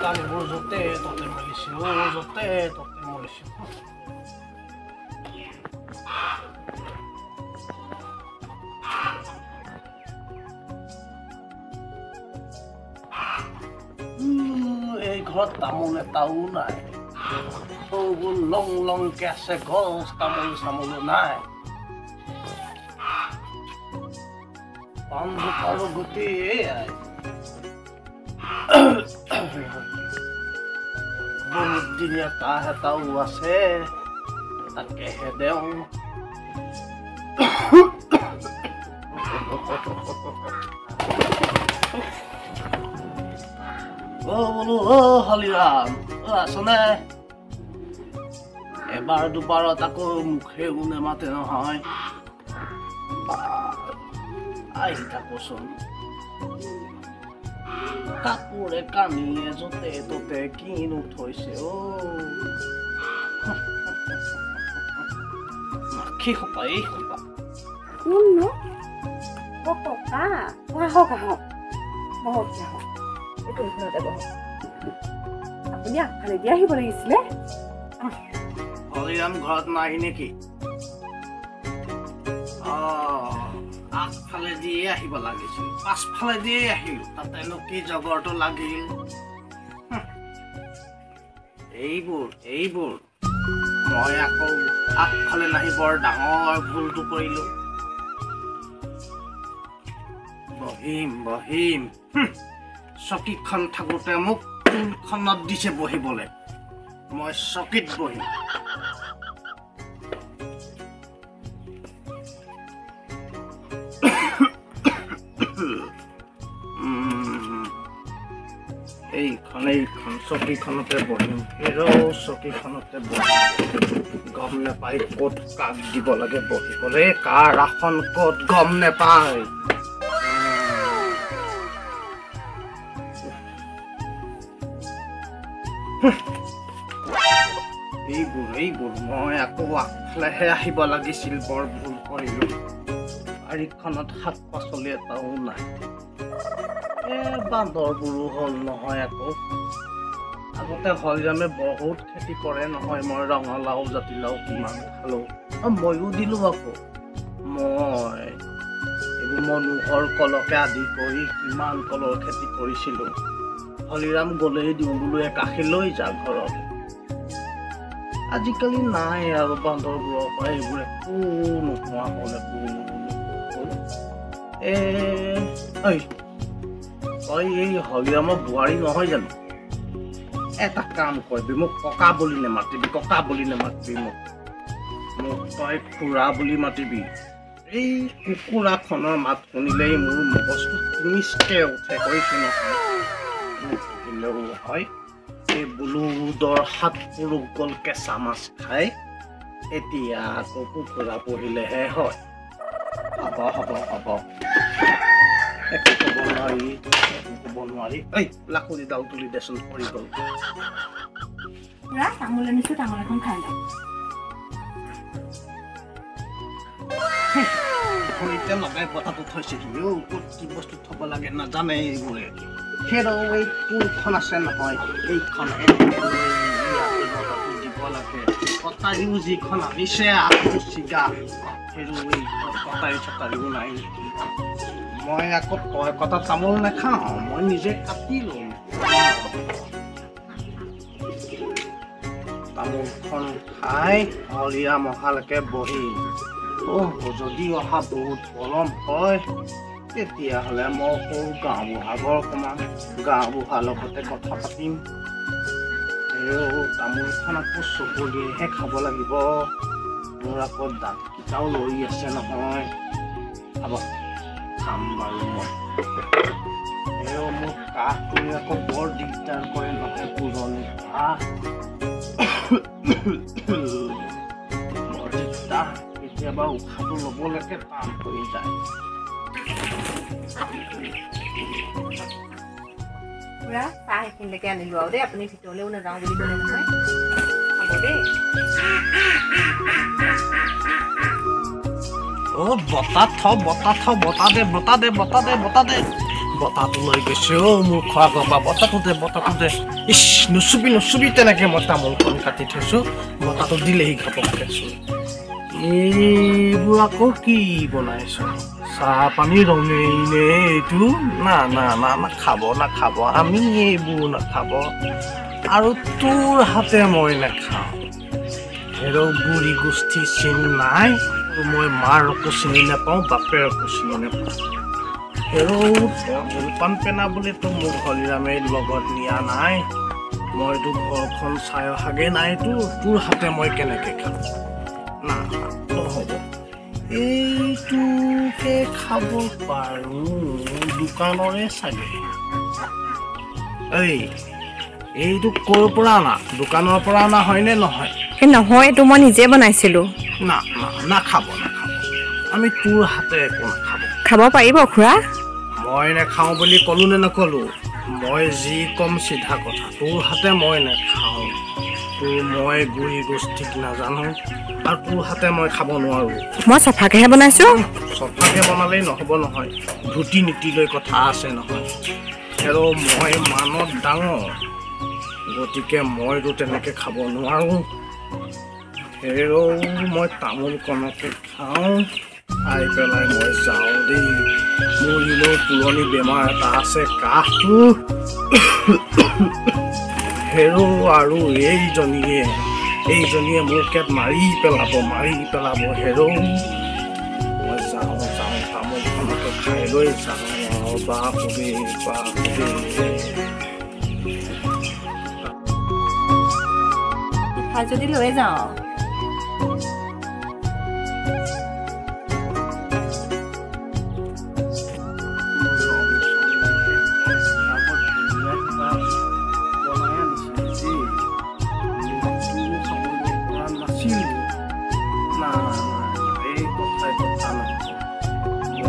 কালিবোৰ য'তে ত'তে মেলিছোঁ য'তে ত'তে মৰিছোঁ এই ঘৰত তামোল এটাও নাই সৌবোৰ লং লংকে আছে গছ তামোল চামোলো নাই পাণ জোপাৰো গতি এয়াই বহুত দিনীয়া কাহ এটাও আছে তাকেহে দেওঁ বোলো হলিৰাম আছনে এবাৰ দুবাৰত আকৌ মুখে নেমাতে নহয় আহি থাকোচোন কাপোৰে কানিয়ে য'তে ত'তে কিনো থৈছে মাখি সোপা এই সোপা কোননো ককা আহক আহক বহক আহক এইটো ঘৰতে বহক আপুনি আগফালে দি আহিব লাগিছিলে হলিৰাম ঘৰত নাই নেকি আগফালে দিয়ে আহিব লাগিছিল পাছফালে দিয়ে আহিলো তাতেনো কি জগৰটো লাগিল এইবোৰ মই আকৌ আগফালে নাহি বৰ ডাঙৰ ভুলটো কৰিলো বহিম চকীখন থাকোতে মোক টুলখনত দিছে বহিবলৈ মই চকীত বহিম এইখন চকীখনতে বহিম চকীখনতে বহিম গম নেপায় ক'ত কাক দিব লাগে বহিবলৈ কাৰ আসন ক'ত গম নেপায় এইবোৰ মই আকৌ আগফালেহে আহিব লাগিছিল বৰ ভুল কৰিলো বাৰীখনত শাক পাচলি এটাও নাই বান্দৰবোৰো হ'ল নহয় আকৌ আগতে হলিৰামে বহুত খেতি কৰে নহয় মই ৰঙালাও জাতিলাও কিমান খালো ময়ো দিলো আকৌ মই এইবোৰ মনোহৰ কলকে আদি কৰি কিমান কলৰ খেতি কৰিছিলো হলিৰাম গ'লেই দিওঁ বোলো একাষি লৈ যা ঘৰত আজিকালি নাই আৰু বান্দৰবোৰৰ পৰা এইবোৰ একো নোহোৱা হ'ল তই এই হলিৰামৰ বোৱাৰী নহয় জানো এটা কাম কৰিবি মোক ককা বুলি নেমাতিবি মোক তই খুৰা বুলি মাতিবি এই কুকুৰাখনৰ মাত শুনিলেই মোৰ মগজটো নিষ্কে উঠে কৈছো নহয় হয় এই বুলুদৰ হাত পুৰুষ গ'ল কেঁচা মাছ খাই এতিয়া আকৌ কুকুৰা পুহিলেহে হয় হ'ব একো ক'ব নোৱাৰি এই লাখুৰিডাল তুলি দেচোন পৰি গ'ল তামোল আনিছো তামোল এখন খাই লওঁ ভৰিতে লগাই বতাটো থৈছেহি ক'ত কি বস্তু থ'ব লাগে নাজানে এইবোৰে হেৰ' এই কোনখন আছে নহয় এইখন দিব লাগে কটাৰীও যিখন আনিছে আকৌ চিগা হেৰ' এই কটাৰী চটাৰীও নাই নেকি মই আকৌ তই কটা তামোল নাখাওঁ মই নিজে কাটি লওঁ তামোলখন খাই হলিৰাম অহালৈকে বহি যদি অহা বহুত পলম হয় তেতিয়াহ'লে মই সৰু গাঁওবুঢ়াঘৰ অকণমান গাঁওবুঢ়াৰ লগতে কথা পাতিম তামোলখন আকৌ চকলিয়েহে খাব লাগিব মোৰ আকৌ দাঁতকেইটাও লৰি আছে নহয় খাম বাৰু মই মোৰ কাহটোৱে আকৌ বৰ দিগদাৰ কৰে নহয় পুৰণি কাহ বৰ দিগদাৰ কেতিয়াবা উশাহটো ল'বলৈকে টান হৈ যায় পুৰা চাহ এইখিনিলৈকে আনিলো আৰু দেই আপুনি ভিতৰলৈও নাযাওঁ বুলি ক'লে নহয় হ'ব দেই বতাহ দে বতাহটো লৈ গৈছে মোৰ খোৱা গবা বতাহটো দে ইছ নুচুবি তেনেকে মই তামোলখন কাটি থৈছো বতাহটো দিলেহি ঘপককে এইবোৰ আকৌ কি বনাইছ চাহ পানী ৰঙেই নে এইটো না নাখাব আমি এইবোৰ নাখাব আৰু তোৰ হাতে মই নাখাওঁ হেৰৌ বুঢ়ী গোষ্ঠী চিনি নাই মই মাৰকো চিনি নাপাওঁ বাপেৰকো চিনি নাপাওঁ হেৰৌ জলপান পেনা বুলিতো মোৰ হৰিৰামে লগত নিয়া নাই মইতো ঘৰখন চাই অহাগে নাইতো তোৰ হাতে মই কেনেকে খাম না নহ'ব এইটোকে খাব পাৰোঁ দোকানৰে চাগে এইটো ক'ৰ পৰা অনা দোকানৰ পৰা অনা হয়নে নহয় নহয় এইটো মই নিজে বনাইছিলোঁ নাখাব আমি তোৰ হাতে একো নাখাব খাব পাৰিব খুৰা মই নাখাওঁ বুলি ক'লো নে নক'লো মই যি ক'ম চিধা কথা তোৰ হাতে মই নাখাওঁ মই বুঢ়ী গোষ্ঠীক নাজানো আৰু তোৰ হাতে মই খাব নোৱাৰোঁ মই চফাকেহে বনাইছোঁ চফাকে বনালেই নহ'ব নহয় ধুতি নীতিলৈ কথা আছে নহয় আৰু মই মানত ডাঙৰ গতিকে মইতো তেনেকে খাব নোৱাৰোঁ হেৰৌ মই তামোলকণকে খাওঁ খাই পেলাই মই যাওঁ দেই মোৰ এনেও পুৰণি বেমাৰ এটা আছে কাহটো হেৰৌ আৰু এইজনীয়ে মোকে মাৰি পেলাব হেৰৌ মই যাওঁ তামোলখনকে খাই লৈ যাওঁ বাপুৰে খাই যদি লৈ যাওঁ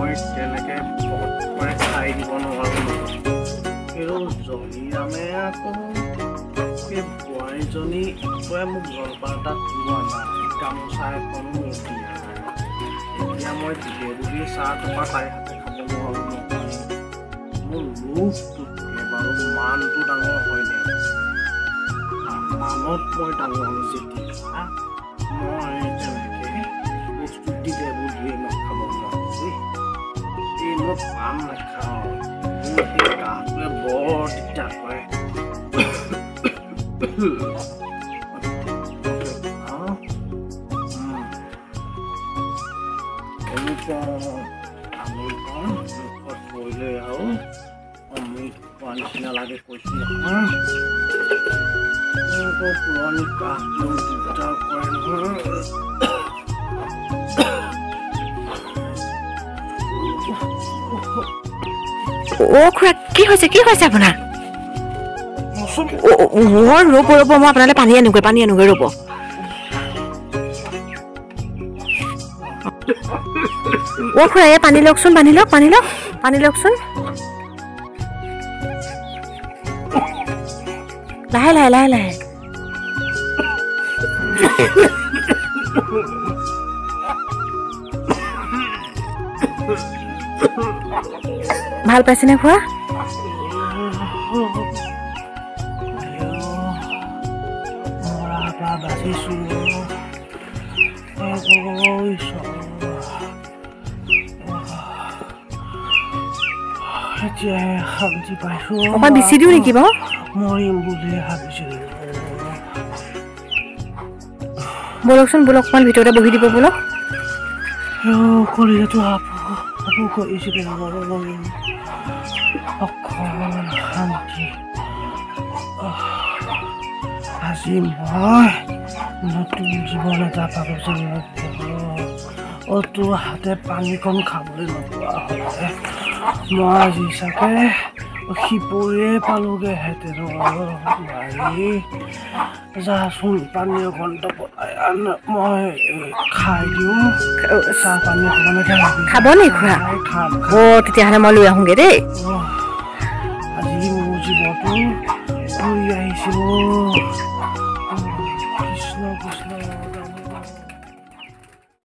মই তেনেকে খাই দিব নোৱাৰোঁ জনীৰামে আকৌ সেই বোৱাৰীজনী একোৱে মোক জলপান এটা খোৱা নাই গামোচা এখনো মোক দিয়া নাই এতিয়া মই দিলে বুলি চাহ টকা তাইৰ হাতে খাব নোৱাৰোঁ নহয় মোৰ ৰূপটোতকে বাৰু মানটো ডাঙৰ হয়নে মানত মই ডাঙৰ যেতিয়া মই তেনেকে বস্তু দিলে বুলিয়ে মই খাব নোৱাৰোঁ এই মই পাণ নাখাওঁ মোৰ সেই গাটোৱে বৰ দিগদাৰ কৰে মুখত পৰিলে আৰু অমৃত খোৱা নিচিনা লাগে কৈছোঁ নহয় পুৰণি কাহটো দিগদাৰ কৰে নহয় খুৰা কি হৈছে আপোনাৰ ৰ'ব মই আপোনালৈ পানী আনোগৈ ৰ'ব খুৰা এই পানী লওকচোন পানী লওকচোন লাহে ভাল পাইছেনে খুৰা শান্তি পাইছোঁ অকণ বেছি দিওঁ নেকি বাৰু মৰিম বুলি ভাবিছিলোঁ ব'লকচোন অকণমান ভিতৰতে বহি দিব ব'লক কৰিলেতো আপু কৰিছিলে অকণ শান্তি আজি মই নতুন জীৱন এটা পাব যেন তোৰ হাতে পানীকণ খাবলৈ নোপোৱা হ'লে মই আজি চাগে সিপুৰে পালোগেহেঁতেন মাৰি যাচোন পানী অকণটো বনাই আন মই খাই দিওঁ চাহ পানী অকণমানকে খাব নি খুৰা খাম তেতিয়াহ'লে মই লৈ আহোঁগৈ দেই আজি মোৰ জীৱনটো ঘূৰি আহিছোঁ